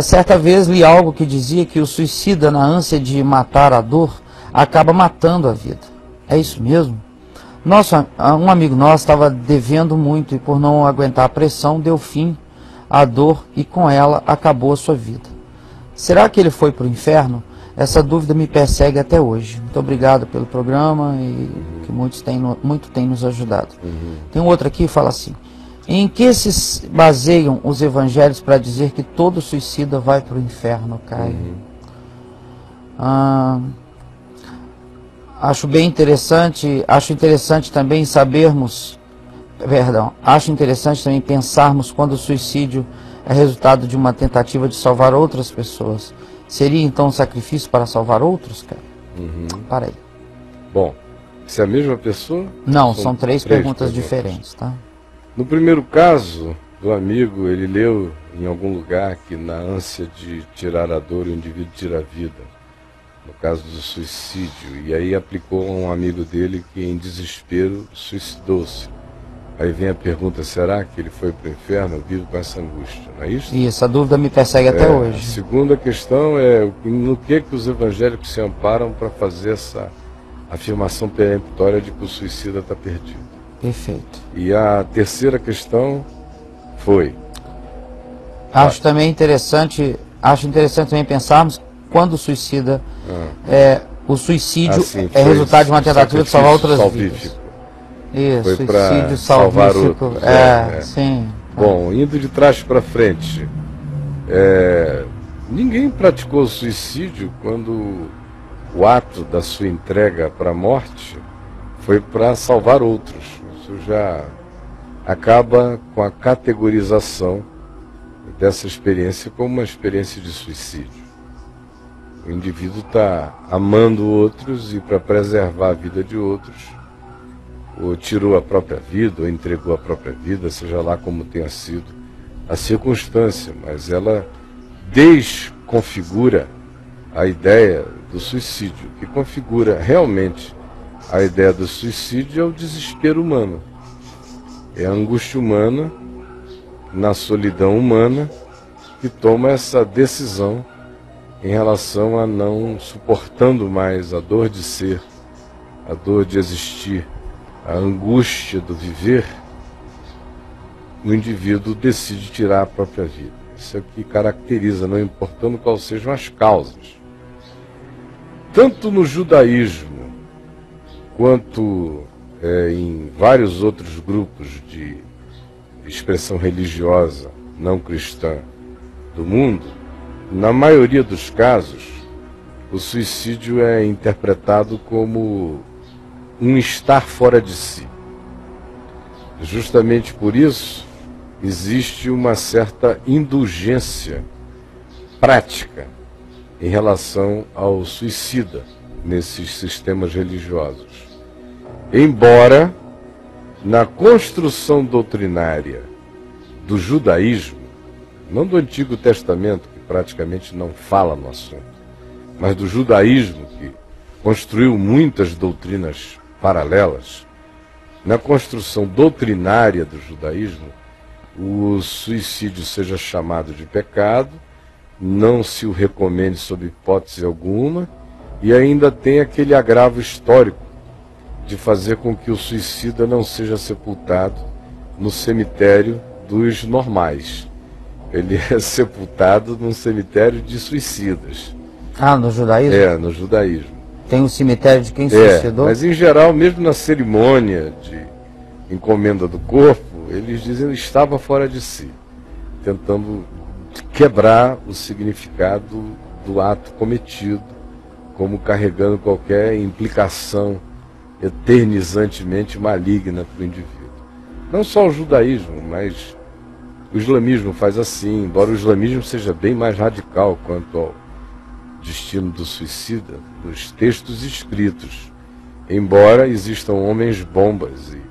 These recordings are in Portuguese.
Certa vez li algo que dizia que o suicida, na ânsia de matar a dor, acaba matando a vida. É isso mesmo? Um amigo nosso estava devendo muito e, por não aguentar a pressão, deu fim à dor e com ela acabou a sua vida. Será que ele foi para o inferno? Essa dúvida me persegue até hoje. Muito obrigado pelo programa e que muito tem nos ajudado. Tem um outro aqui que fala assim: em que se baseiam os evangelhos para dizer que todo suicida vai para o inferno, Caio? Acho interessante também pensarmos quando o suicídio é resultado de uma tentativa de salvar outras pessoas. Seria então um sacrifício para salvar outros, cara? Para aí. Bom, se é a mesma pessoa? Não, são três perguntas diferentes, tá? No primeiro caso do amigo, ele leu em algum lugar que na ânsia de tirar a dor, o indivíduo tira a vida. No caso do suicídio, e aí aplicou a um amigo dele que em desespero suicidou-se. Aí vem a pergunta, será que ele foi para o inferno? Eu vivo com essa angústia, não é isso? Isso, a dúvida me persegue até hoje. A segunda questão é no que os evangélicos se amparam para fazer essa afirmação peremptória de que o suicida está perdido. Perfeito. E a terceira questão foi... Acho interessante também pensarmos quando o suicida, o suicídio é resultado de uma tentativa de salvar outras vidas. Isso, foi suicídio salvar outros. Sim. Bom, indo de trás para frente, ninguém praticou suicídio quando o ato da sua entrega para a morte foi para salvar outros. Isso já acaba com a categorização dessa experiência como uma experiência de suicídio. O indivíduo está amando outros e, para preservar a vida de outros, ou tirou a própria vida, ou entregou a própria vida, seja lá como tenha sido a circunstância, mas ela desconfigura a ideia do suicídio. O que configura realmente a ideia do suicídio é o desespero humano. É a angústia humana, na solidão humana, que toma essa decisão em relação a não suportando mais a dor de ser, a dor de existir, a angústia do viver, o indivíduo decide tirar a própria vida. Isso é o que caracteriza, não importando quais sejam as causas. Tanto no judaísmo, quanto em vários outros grupos de expressão religiosa não cristã do mundo, na maioria dos casos, o suicídio é interpretado como um estar fora de si. Justamente por isso, existe uma certa indulgência prática em relação ao suicida nesses sistemas religiosos. Embora, na construção doutrinária do judaísmo, não do Antigo Testamento, que praticamente não fala no assunto, mas do judaísmo, que construiu muitas doutrinas paralelas, na construção doutrinária do judaísmo, o suicídio seja chamado de pecado, não se o recomende sob hipótese alguma, e ainda tem aquele agravo histórico de fazer com que o suicida não seja sepultado no cemitério dos normais. Ele é sepultado num cemitério de suicidas. Ah, no judaísmo? É, no judaísmo. Tem um cemitério de quem suicidou? Mas em geral, mesmo na cerimônia de encomenda do corpo, eles dizem que estava fora de si, tentando quebrar o significado do ato cometido, como carregando qualquer implicação eternizantemente maligna para o indivíduo. Não só o judaísmo, mas o islamismo faz assim, embora o islamismo seja bem mais radical quanto ao destino do suicida, nos textos escritos, embora existam homens-bombas e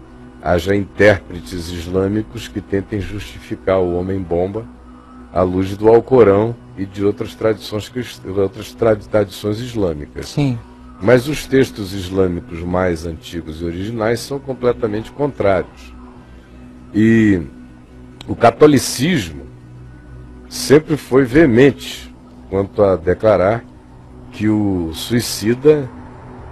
haja intérpretes islâmicos que tentem justificar o homem-bomba à luz do Alcorão e de outras tradições islâmicas. Sim. Mas os textos islâmicos mais antigos e originais são completamente contrários. E o catolicismo sempre foi veemente quanto a declarar que o suicida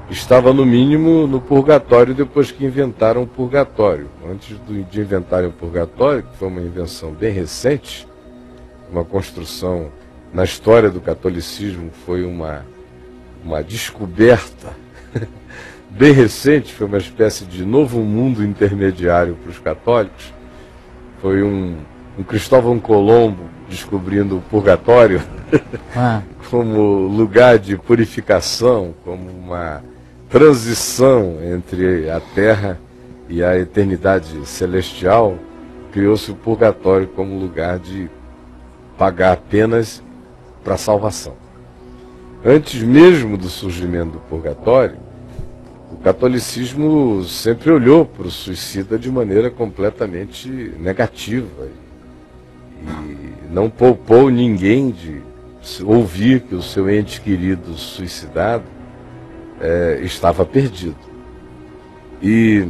estava no mínimo no purgatório depois que inventaram o purgatório. Antes de inventarem o purgatório, que foi uma invenção bem recente, uma construção na história do catolicismo, foi uma descoberta bem recente, foi uma espécie de novo mundo intermediário para os católicos. Foi um Cristóvão Colombo descobrindo o purgatório como lugar de purificação, como uma transição entre a terra e a eternidade celestial. Criou-se o purgatório como lugar de pagar penas para a salvação. Antes mesmo do surgimento do purgatório, o catolicismo sempre olhou para o suicida de maneira completamente negativa e não poupou ninguém de ouvir que o seu ente querido suicidado estava perdido. E,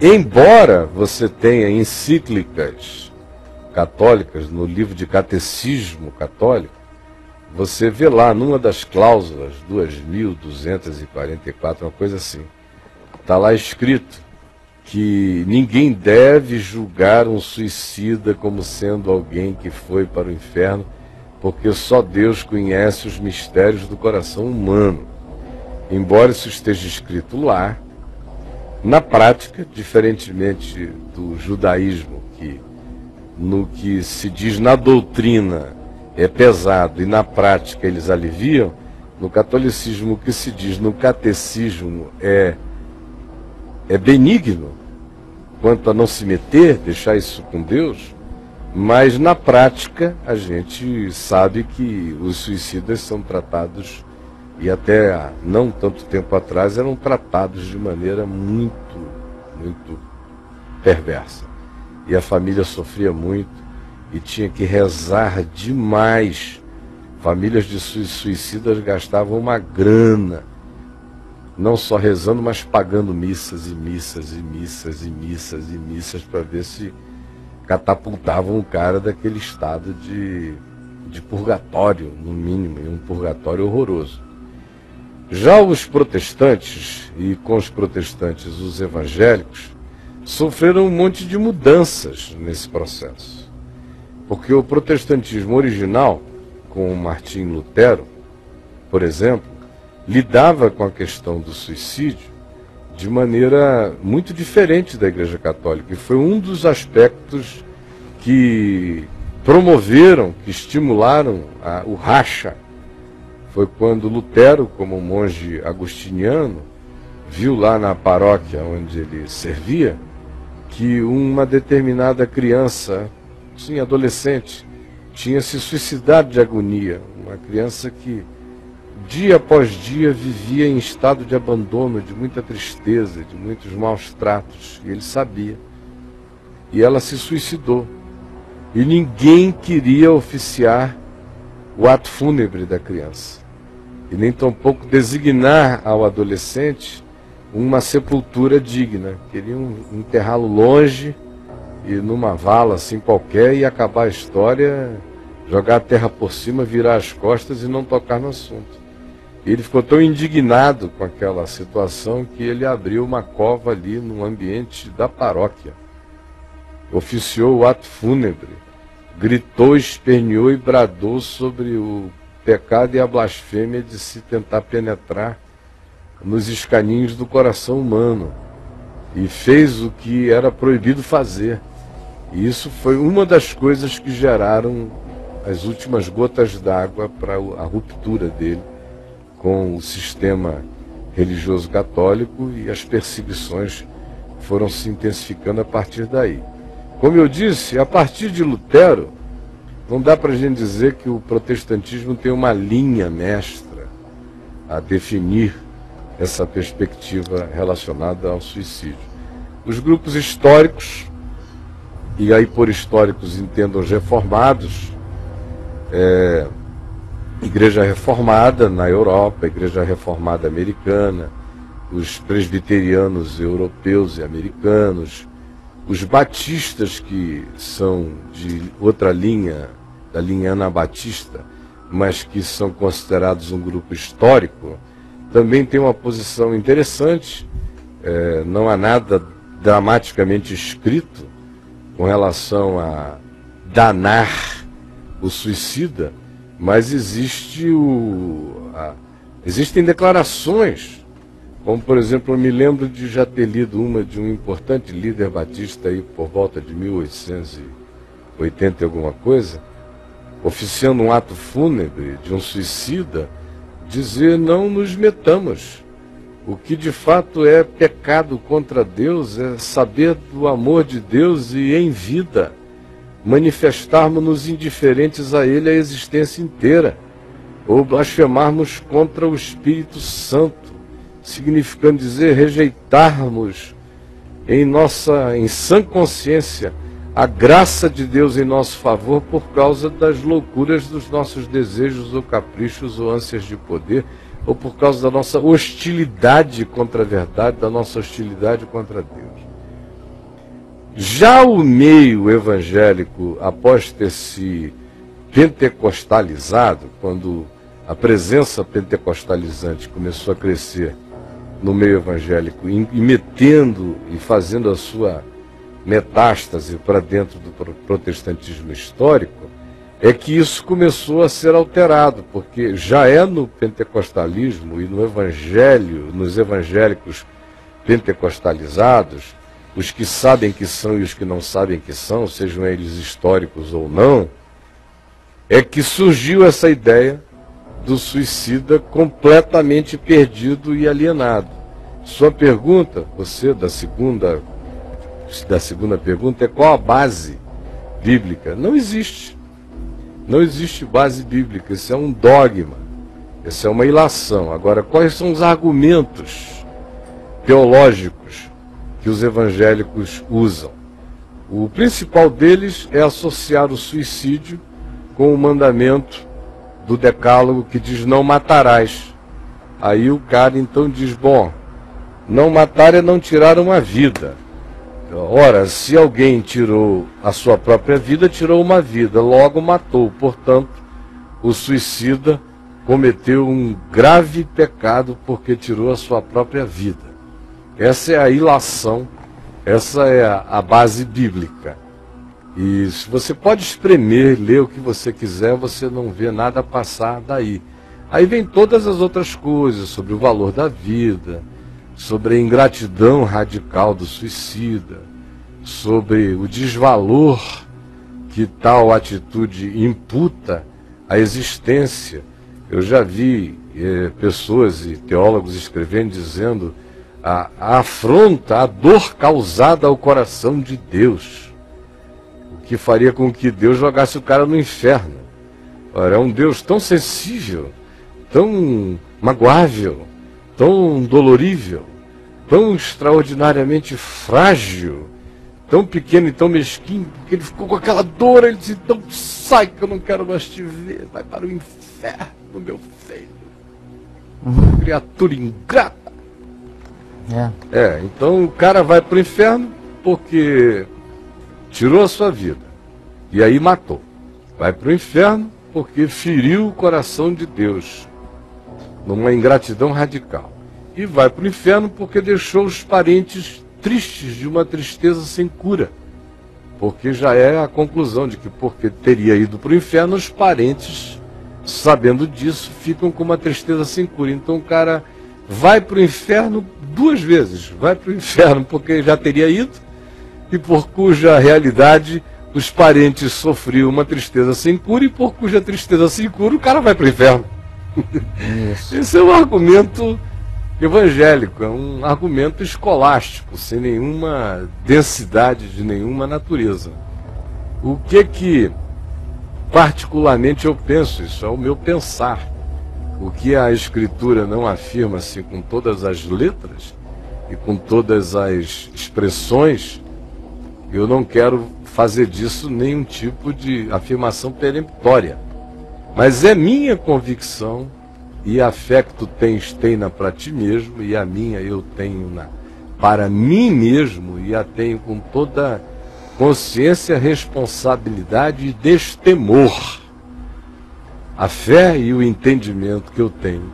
embora você tenha encíclicas católicas no livro de catecismo católico, você vê lá numa das cláusulas, 2244, uma coisa assim, está lá escrito que ninguém deve julgar um suicida como sendo alguém que foi para o inferno, porque só Deus conhece os mistérios do coração humano. Embora isso esteja escrito lá, na prática, diferentemente do judaísmo, que no que se diz na doutrina é pesado e na prática eles aliviam, no catolicismo o que se diz no catecismo é benigno, quanto a não se meter, deixar isso com Deus, mas na prática a gente sabe que os suicidas são tratados, e até há não tanto tempo atrás eram tratados de maneira muito perversa. E a família sofria muito e tinha que rezar demais. Famílias de suicidas gastavam uma grana, não só rezando, mas pagando missas e missas e missas e missas e missas para ver se catapultavam o cara daquele estado de purgatório, no mínimo, e um purgatório horroroso. Já os protestantes, e com os protestantes os evangélicos, sofreram um monte de mudanças nesse processo. Porque o protestantismo original, com Martim Lutero, por exemplo, lidava com a questão do suicídio de maneira muito diferente da Igreja Católica. E foi um dos aspectos que promoveram, que estimularam o racha. Foi quando Lutero, como monge agostiniano, viu lá na paróquia onde ele servia, que uma determinada criança, sim, adolescente, tinha se suicidado de agonia. Uma criança que, dia após dia, vivia em estado de abandono, de muita tristeza, de muitos maus tratos, e ele sabia. E ela se suicidou. E ninguém queria oficiar o ato fúnebre da criança. E nem tampouco designar ao adolescente uma sepultura digna. Queriam enterrá-lo longe e numa vala assim qualquer e acabar a história, jogar a terra por cima, virar as costas e não tocar no assunto. E ele ficou tão indignado com aquela situação que ele abriu uma cova ali no ambiente da paróquia. Oficiou o ato fúnebre, gritou, esperneou e bradou sobre o pecado e a blasfêmia de se tentar penetrar nos escaninhos do coração humano. E fez o que era proibido fazer. E isso foi uma das coisas que geraram as últimas gotas d'água para a ruptura dele com o sistema religioso católico, e as perseguições foram se intensificando a partir daí. Como eu disse, a partir de Lutero, não dá para a gente dizer que o protestantismo tem uma linha mestra a definir essa perspectiva relacionada ao suicídio. Os grupos históricos, e aí por históricos entendam os reformados, Igreja Reformada na Europa, Igreja Reformada americana, os presbiterianos europeus e americanos, Os batistas, que são de outra linha, da linha anabatista, mas que são considerados um grupo histórico, também tem uma posição interessante. Não há nada dramaticamente escrito com relação a danar o suicida, mas existem declarações, como por exemplo, eu me lembro de já ter lido uma de um importante líder batista aí por volta de 1880 e alguma coisa, oficiando um ato fúnebre de um suicida, dizer: não nos metamos. O que de fato é pecado contra Deus é saber do amor de Deus e em vida manifestarmos-nos indiferentes a Ele a existência inteira, ou blasfemarmos contra o Espírito Santo, significando dizer rejeitarmos em sã consciência a graça de Deus em nosso favor por causa das loucuras dos nossos desejos ou caprichos ou ânsias de poder, ou por causa da nossa hostilidade contra a verdade, da nossa hostilidade contra Deus. Já o meio evangélico, após ter se pentecostalizado, quando a presença pentecostalizante começou a crescer no meio evangélico, e metendo e fazendo a sua metástase para dentro do protestantismo histórico, é que isso começou a ser alterado, porque já é no pentecostalismo e no evangelho, nos evangélicos pentecostalizados, os que sabem que são e os que não sabem que são, sejam eles históricos ou não, é que surgiu essa ideia do suicida completamente perdido e alienado. Sua pergunta, você da segunda pergunta, é qual a base bíblica? Não existe. Não existe base bíblica, isso é um dogma, isso é uma ilação. Agora, quais são os argumentos teológicos que os evangélicos usam? O principal deles é associar o suicídio com o mandamento do decálogo que diz: não matarás. Aí o cara então diz: bom, não matar é não tirar uma vida. Ora, se alguém tirou a sua própria vida, tirou uma vida, logo matou. Portanto, o suicida cometeu um grave pecado porque tirou a sua própria vida. Essa é a ilação, essa é a base bíblica. E se você pode espremer, ler o que você quiser, você não vê nada passar daí. Aí vem todas as outras coisas sobre o valor da vida, sobre a ingratidão radical do suicida, sobre o desvalor que tal atitude imputa à existência. Eu já vi pessoas e teólogos escrevendo, dizendo a afronta, a dor causada ao coração de Deus, o que faria com que Deus jogasse o cara no inferno. Ora, é um Deus tão sensível, tão magoável, tão dolorível, tão extraordinariamente frágil, tão pequeno e tão mesquinho, porque ele ficou com aquela dor. Ele disse: então sai que eu não quero mais te ver, vai para o inferno, meu filho, criatura ingrata. Então o cara vai para o inferno porque tirou a sua vida e aí matou. Vai para o inferno porque feriu o coração de Deus numa ingratidão radical. E vai para o inferno porque deixou os parentes tristes de uma tristeza sem cura. Porque já é a conclusão de que, porque teria ido para o inferno, os parentes, sabendo disso, ficam com uma tristeza sem cura. Então o cara vai para o inferno duas vezes. Vai para o inferno porque já teria ido, e por cuja realidade os parentes sofriam uma tristeza sem cura, e por cuja tristeza sem cura o cara vai para o inferno. Esse é um argumento evangélico, é um argumento escolástico, sem nenhuma densidade de nenhuma natureza. O que particularmente eu penso, isso é o meu pensar, o que a Escritura não afirma assim com todas as letras e com todas as expressões, eu não quero fazer disso nenhum tipo de afirmação peremptória. Mas é minha convicção, e a fé que tu tens, tenha para ti mesmo, e a minha eu tenho para mim mesmo, e a tenho com toda consciência, responsabilidade e destemor. A fé e o entendimento que eu tenho,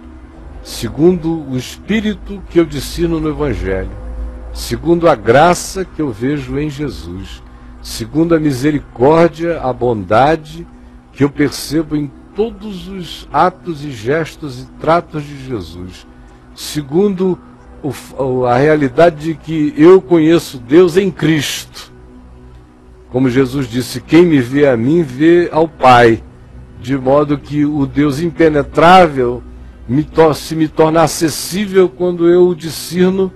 segundo o Espírito que eu discerno no Evangelho, segundo a graça que eu vejo em Jesus, segundo a misericórdia, a bondade que eu percebo em todos os atos e gestos e tratos de Jesus, segundo a realidade de que eu conheço Deus em Cristo. Como Jesus disse, quem me vê a mim, vê ao Pai, de modo que o Deus impenetrável se me torna acessível quando eu o discerno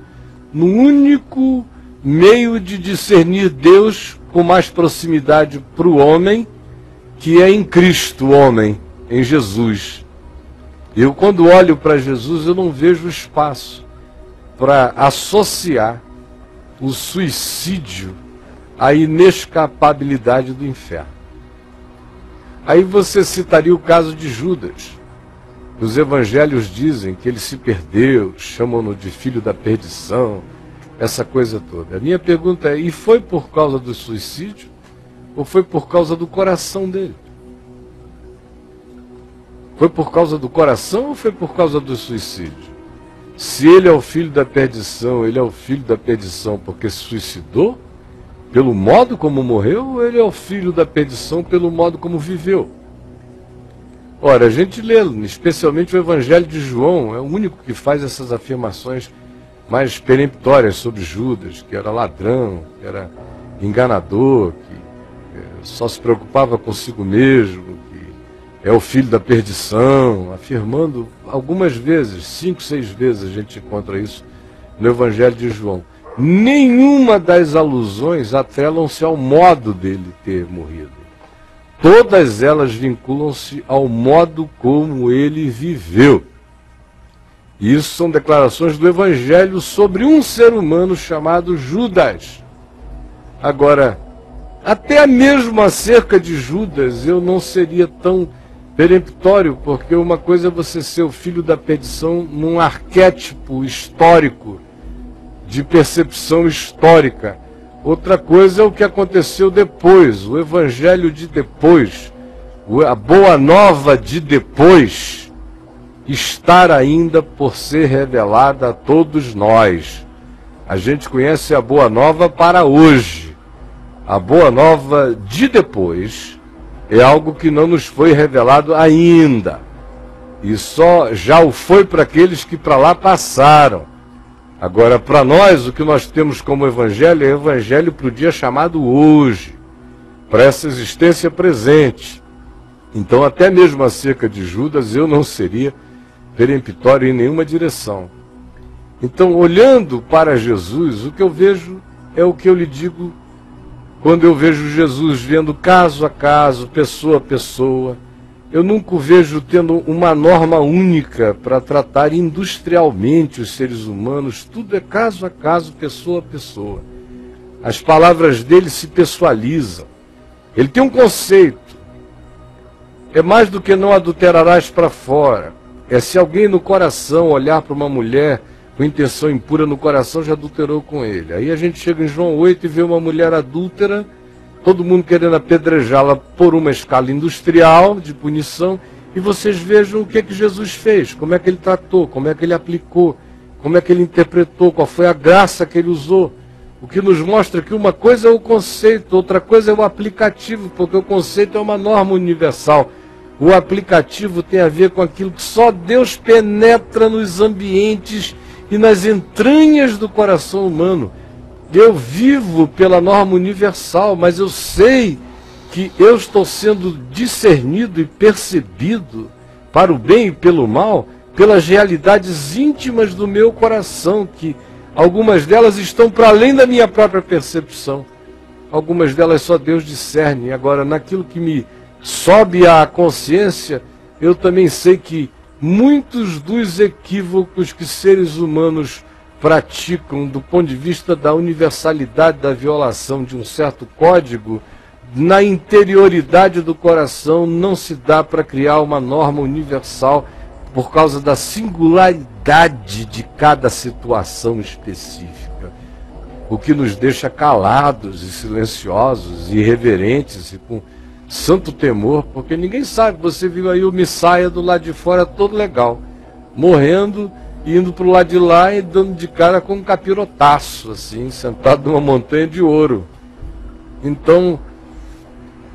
no único meio de discernir Deus com mais proximidade para o homem, que é em Cristo, o homem, em Jesus. Eu, quando olho para Jesus, eu não vejo espaço para associar o suicídio à inescapabilidade do inferno. Aí você citaria o caso de Judas. Os evangelhos dizem que ele se perdeu, chamam-no de filho da perdição, essa coisa toda. A minha pergunta é, e foi por causa do suicídio ou foi por causa do coração dele? Foi por causa do coração ou foi por causa do suicídio? Se ele é o filho da perdição, ele é o filho da perdição porque se suicidou, pelo modo como morreu, ou ele é o filho da perdição pelo modo como viveu? Ora, a gente lê, especialmente o Evangelho de João, é o único que faz essas afirmações mais peremptórias sobre Judas, que era ladrão, que era enganador, que só se preocupava consigo mesmo, que é o filho da perdição, afirmando algumas vezes, 5, 6 vezes a gente encontra isso no Evangelho de João. Nenhuma das alusões atrelam-se ao modo dele ter morrido. Todas elas vinculam-se ao modo como ele viveu. E isso são declarações do Evangelho sobre um ser humano chamado Judas. Agora, até mesmo acerca de Judas, eu não seria tão peremptório, porque uma coisa é você ser o filho da perdição num arquétipo histórico, de percepção histórica. Outra coisa é o que aconteceu depois, o evangelho de depois, a boa nova de depois, estar ainda por ser revelada a todos nós. A gente conhece a boa nova para hoje. A boa nova de depois é algo que não nos foi revelado ainda. E só já o foi para aqueles que para lá passaram. Agora, para nós, o que nós temos como evangelho é evangelho para o dia chamado hoje, para essa existência presente. Então, até mesmo acerca de Judas, eu não seria peremptório em nenhuma direção. Então, olhando para Jesus, o que eu vejo é o que eu lhe digo quando eu vejo Jesus vendo caso a caso, pessoa a pessoa. Eu nunca o vejo tendo uma norma única para tratar industrialmente os seres humanos. Tudo é caso a caso, pessoa a pessoa. As palavras dele se pessoalizam. Ele tem um conceito. É mais do que não adulterarás para fora. É se alguém no coração olhar para uma mulher com intenção impura no coração, já adulterou com ele. Aí a gente chega em João 8 e vê uma mulher adúltera, todo mundo querendo apedrejá-la por uma escala industrial de punição, e vocês vejam o que Jesus fez, como é que ele tratou, como é que ele aplicou, como é que ele interpretou, qual foi a graça que ele usou. O que nos mostra que uma coisa é o conceito, outra coisa é o aplicativo, porque o conceito é uma norma universal. O aplicativo tem a ver com aquilo que só Deus penetra nos ambientes e nas entranhas do coração humano. Eu vivo pela norma universal, mas eu sei que eu estou sendo discernido e percebido para o bem e pelo mal pelas realidades íntimas do meu coração, que algumas delas estão para além da minha própria percepção. Algumas delas só Deus discerne. Agora, naquilo que me sobe à consciência, eu também sei que muitos dos equívocos que seres humanos praticam do ponto de vista da universalidade da violação de um certo código, na interioridade do coração não se dá para criar uma norma universal por causa da singularidade de cada situação específica, o que nos deixa calados e silenciosos e reverentes e com santo temor, porque ninguém sabe. Você viu aí o Missaia do lado de fora todo legal, morrendo, indo para o lado de lá e dando de cara com um capirotaço, assim, sentado numa montanha de ouro. Então,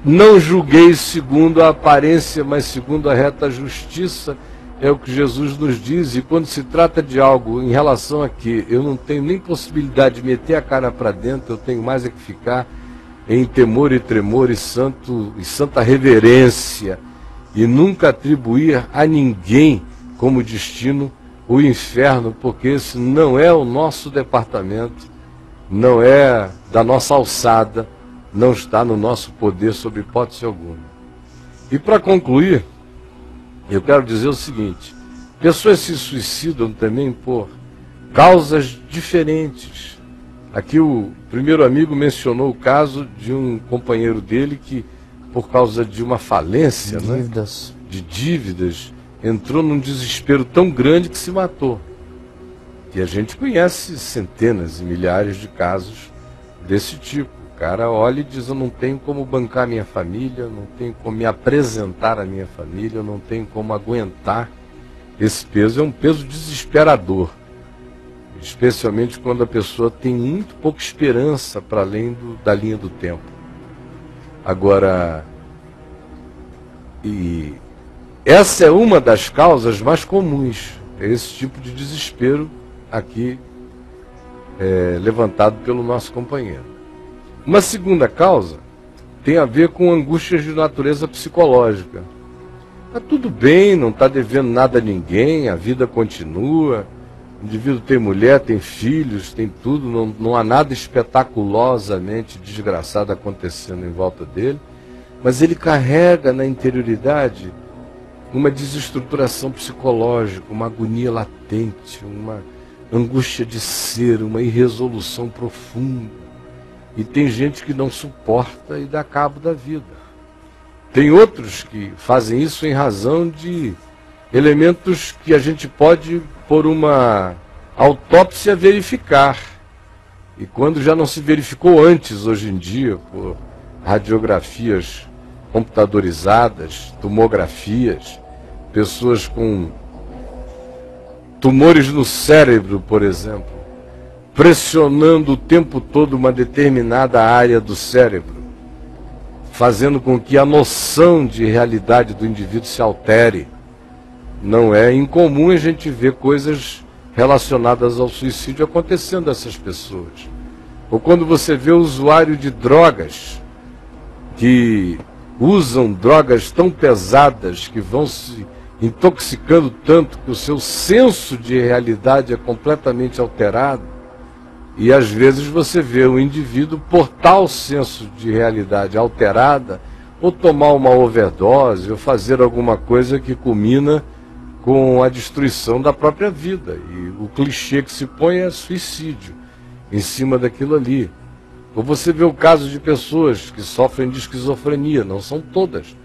não julgueis segundo a aparência, mas segundo a reta justiça, é o que Jesus nos diz. E quando se trata de algo em relação a que eu não tenho nem possibilidade de meter a cara para dentro, eu tenho mais é que ficar em temor e tremor e santa reverência, e nunca atribuir a ninguém como destino o inferno, porque esse não é o nosso departamento, não é da nossa alçada, não está no nosso poder sob hipótese alguma. E para concluir, eu quero dizer o seguinte: pessoas se suicidam também por causas diferentes. Aqui o primeiro amigo mencionou o caso de um companheiro dele que, por causa de uma falência, de dívidas, entrou num desespero tão grande que se matou. E a gente conhece centenas e milhares de casos desse tipo. O cara olha e diz: eu não tenho como bancar minha família, não tenho como me apresentar à minha família, eu não tenho como aguentar esse peso. É um peso desesperador, especialmente quando a pessoa tem muito pouca esperança para além da linha do tempo. Agora, e essa é uma das causas mais comuns, é esse tipo de desespero aqui levantado pelo nosso companheiro. Uma segunda causa tem a ver com angústias de natureza psicológica. Está tudo bem, não está devendo nada a ninguém, a vida continua, o indivíduo tem mulher, tem filhos, tem tudo, não há nada espetaculosamente desgraçado acontecendo em volta dele, mas ele carrega na interioridade uma desestruturação psicológica, uma agonia latente, uma angústia de ser, uma irresolução profunda. E tem gente que não suporta e dá cabo da vida. Tem outros que fazem isso em razão de elementos que a gente pode, por uma autópsia, verificar. E quando já não se verificou antes, hoje em dia, por radiografias computadorizadas, tomografias, pessoas com tumores no cérebro, por exemplo, pressionando o tempo todo uma determinada área do cérebro, fazendo com que a noção de realidade do indivíduo se altere. Não é incomum a gente ver coisas relacionadas ao suicídio acontecendo a essas pessoas. Ou quando você vê o usuário de drogas, que usam drogas tão pesadas que vão se intoxicando tanto que o seu senso de realidade é completamente alterado. E às vezes você vê o indivíduo, por tal senso de realidade alterada, ou tomar uma overdose, ou fazer alguma coisa que culmina com a destruição da própria vida. E o clichê que se põe é suicídio em cima daquilo ali. Ou você vê o caso de pessoas que sofrem de esquizofrenia, não são todas,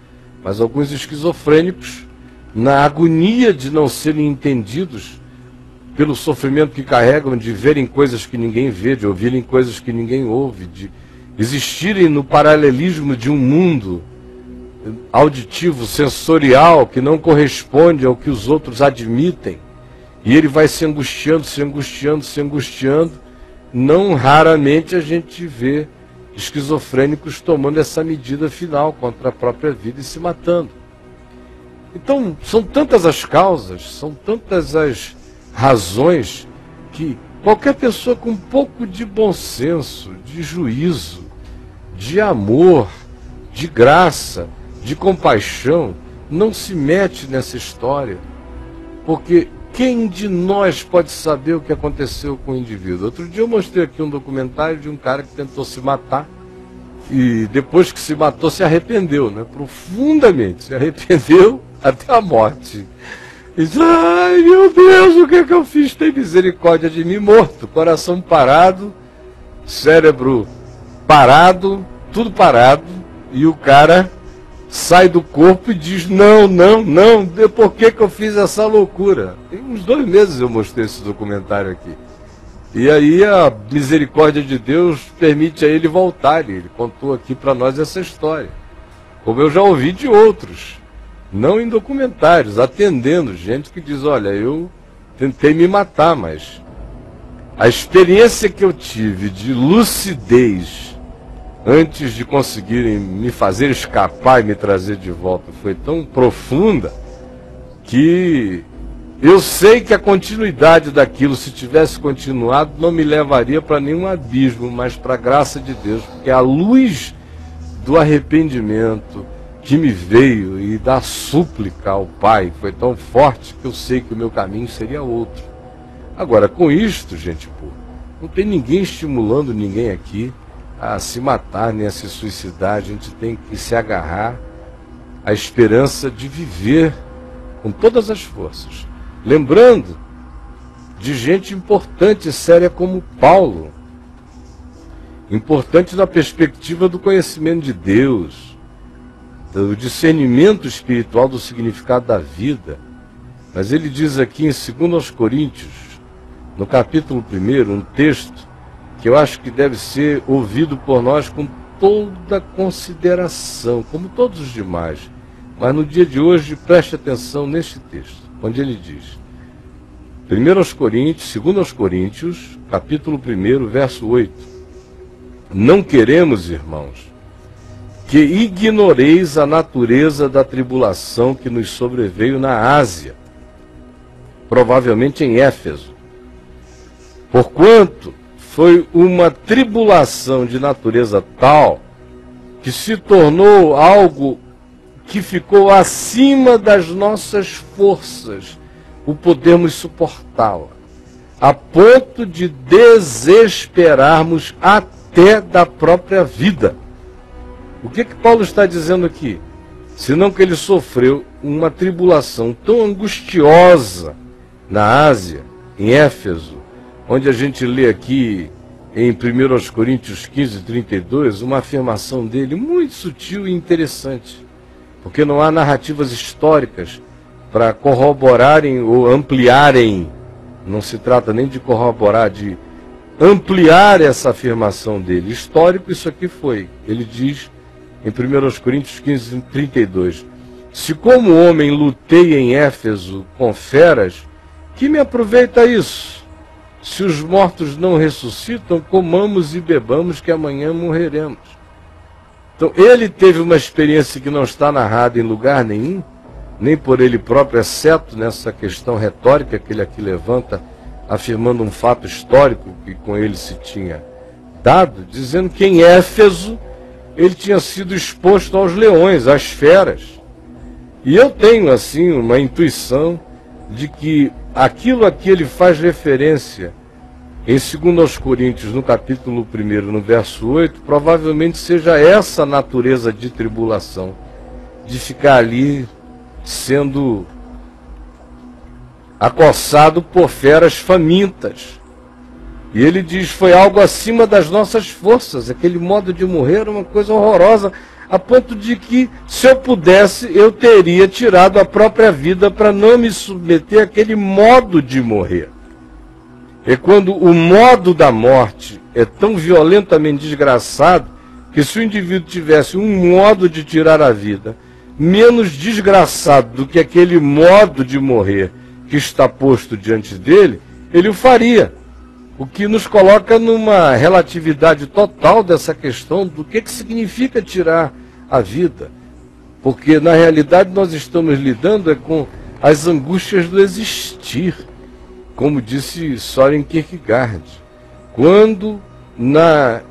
mas alguns esquizofrênicos, na agonia de não serem entendidos pelo sofrimento que carregam, de verem coisas que ninguém vê, de ouvirem coisas que ninguém ouve, de existirem no paralelismo de um mundo auditivo, sensorial, que não corresponde ao que os outros admitem, e ele vai se angustiando, se angustiando, se angustiando. Não raramente a gente vê esquizofrênicos tomando essa medida final contra a própria vida e se matando. Então, são tantas as causas, são tantas as razões, que qualquer pessoa com um pouco de bom senso, de juízo, de amor, de graça, de compaixão, não se mete nessa história, porque quem de nós pode saber o que aconteceu com o indivíduo? Outro dia eu mostrei aqui um documentário de um cara que tentou se matar e depois que se matou se arrependeu, né? Profundamente, se arrependeu até a morte. E diz: ai meu Deus, o que é que eu fiz? Tem misericórdia de mim, morto, coração parado, cérebro parado, tudo parado, e o cara sai do corpo e diz, não, não, não, por que eu fiz essa loucura? Tem uns 2 meses eu mostrei esse documentário aqui. E aí a misericórdia de Deus permite a ele voltar. Ele contou aqui para nós essa história. Como eu já ouvi de outros, não em documentários, atendendo gente que diz, olha, eu tentei me matar, mas a experiência que eu tive de lucidez antes de conseguirem me fazer escapar e me trazer de volta foi tão profunda que eu sei que a continuidade daquilo, se tivesse continuado, não me levaria para nenhum abismo, mas para a graça de Deus, porque a luz do arrependimento que me veio e da súplica ao Pai foi tão forte que eu sei que o meu caminho seria outro. Agora, com isto, gente, pô, não tem ninguém estimulando ninguém aqui a se matar nem a se suicidar. A gente tem que se agarrar à esperança de viver com todas as forças. Lembrando de gente importante e séria como Paulo, importante na perspectiva do conhecimento de Deus, do discernimento espiritual do significado da vida. Mas ele diz aqui em 2 Coríntios, no capítulo 1, um texto que eu acho que deve ser ouvido por nós com toda consideração, como todos os demais. Mas no dia de hoje, preste atenção neste texto, onde ele diz, 2 Coríntios, capítulo 1, verso 8, não queremos, irmãos, que ignoreis a natureza da tribulação que nos sobreveio na Ásia, provavelmente em Éfeso, porquanto foi uma tribulação de natureza tal que se tornou algo que ficou acima das nossas forças, o podermos suportá-la, a ponto de desesperarmos até da própria vida. O que Paulo está dizendo aqui? Senão que ele sofreu uma tribulação tão angustiosa na Ásia, em Éfeso, onde a gente lê aqui em 1 Coríntios 15, 32, uma afirmação dele muito sutil e interessante, porque não há narrativas históricas para corroborarem ou ampliarem, não se trata nem de corroborar, de ampliar essa afirmação dele. Histórico isso aqui foi. Ele diz em 1 Coríntios 15, 32, se como homem lutei em Éfeso com feras, que me aproveita isso? Se os mortos não ressuscitam, comamos e bebamos, que amanhã morreremos. Então, ele teve uma experiência que não está narrada em lugar nenhum, nem por ele próprio, exceto nessa questão retórica que ele aqui levanta, afirmando um fato histórico que com ele se tinha dado, dizendo que em Éfeso ele tinha sido exposto aos leões, às feras. E eu tenho, assim, uma intuição de que aquilo a que ele faz referência em 2 Coríntios, no capítulo 1, no verso 8, provavelmente seja essa natureza de tribulação, de ficar ali sendo acossado por feras famintas. E ele diz, foi algo acima das nossas forças, aquele modo de morrer era uma coisa horrorosa, a ponto de que, se eu pudesse, eu teria tirado a própria vida para não me submeter àquele modo de morrer. É quando o modo da morte é tão violentamente desgraçado, que se o indivíduo tivesse um modo de tirar a vida menos desgraçado do que aquele modo de morrer que está posto diante dele, ele o faria. O que nos coloca numa relatividade total dessa questão do que significa tirar a vida. Porque, na realidade, nós estamos lidando com as angústias do existir, como disse Søren Kierkegaard. Quando na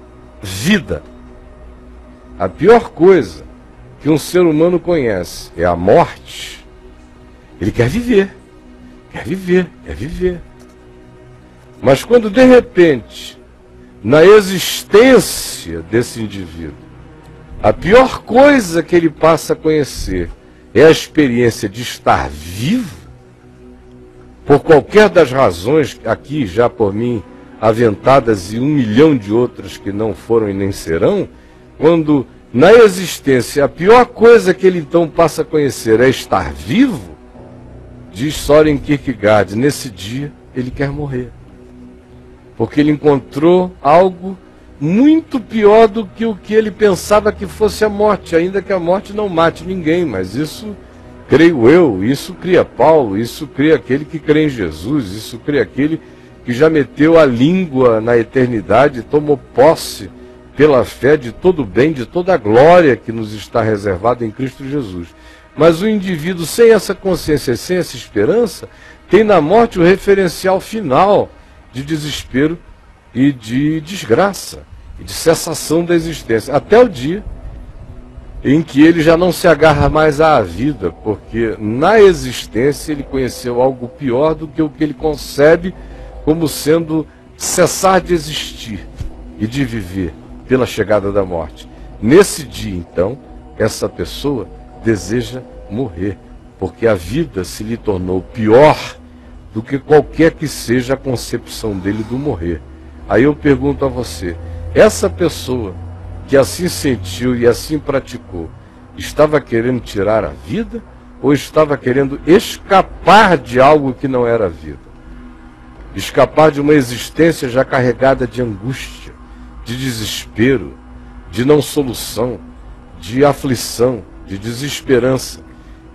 vida a pior coisa que um ser humano conhece é a morte, ele quer viver, quer viver, quer viver. Mas quando de repente, na existência desse indivíduo, a pior coisa que ele passa a conhecer é a experiência de estar vivo, por qualquer das razões aqui já por mim aventadas e 1 milhão de outras que não foram e nem serão, quando na existência, a pior coisa que ele então passa a conhecer é estar vivo, diz Søren Kierkegaard, nesse dia ele quer morrer. Porque ele encontrou algo muito pior do que o que ele pensava que fosse a morte, ainda que a morte não mate ninguém, mas isso, creio eu, isso cria Paulo, isso cria aquele que crê em Jesus, isso cria aquele que já meteu a língua na eternidade, tomou posse pela fé de todo o bem, de toda a glória que nos está reservada em Cristo Jesus. Mas o indivíduo sem essa consciência, sem essa esperança, tem na morte o referencial final de desespero e de desgraça, e de cessação da existência, até o dia em que ele já não se agarra mais à vida, porque na existência ele conheceu algo pior do que o que ele concebe como sendo cessar de existir e de viver pela chegada da morte. Nesse dia, então, essa pessoa deseja morrer, porque a vida se lhe tornou pior do que qualquer que seja a concepção dele do morrer. Aí eu pergunto a você, essa pessoa que assim sentiu e assim praticou, estava querendo tirar a vida ou estava querendo escapar de algo que não era vida? Escapar de uma existência já carregada de angústia, de desespero, de não solução, de aflição, de desesperança.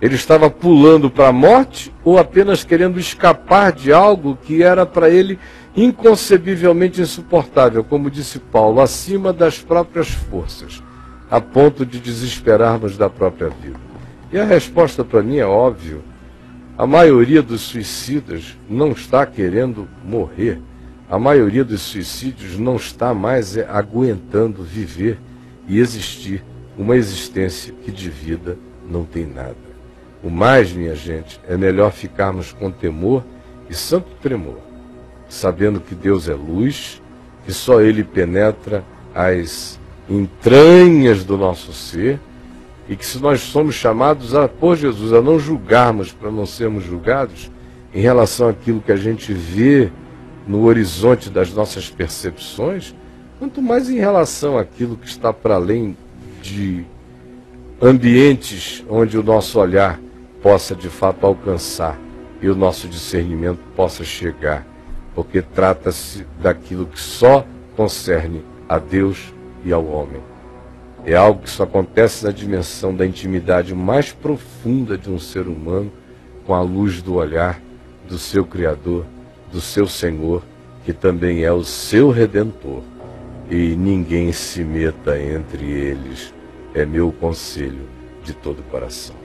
Ele estava pulando para a morte ou apenas querendo escapar de algo que era para ele inconcebivelmente insuportável, como disse Paulo, acima das próprias forças, a ponto de desesperarmos da própria vida? E a resposta para mim é óbvia. A maioria dos suicidas não está querendo morrer. A maioria dos suicídios não está mais aguentando viver e existir uma existência que de vida não tem nada. O mais, minha gente, é melhor ficarmos com temor e santo tremor, sabendo que Deus é luz, que só Ele penetra as entranhas do nosso ser, e que se nós somos chamados por Jesus a não julgarmos para não sermos julgados em relação àquilo que a gente vê no horizonte das nossas percepções, quanto mais em relação àquilo que está para além de ambientes onde o nosso olhar possa de fato alcançar e o nosso discernimento possa chegar, porque trata-se daquilo que só concerne a Deus e ao homem. É algo que só acontece na dimensão da intimidade mais profunda de um ser humano com a luz do olhar do seu Criador, do seu Senhor, que também é o seu Redentor. E ninguém se meta entre eles, é meu conselho de todo o coração.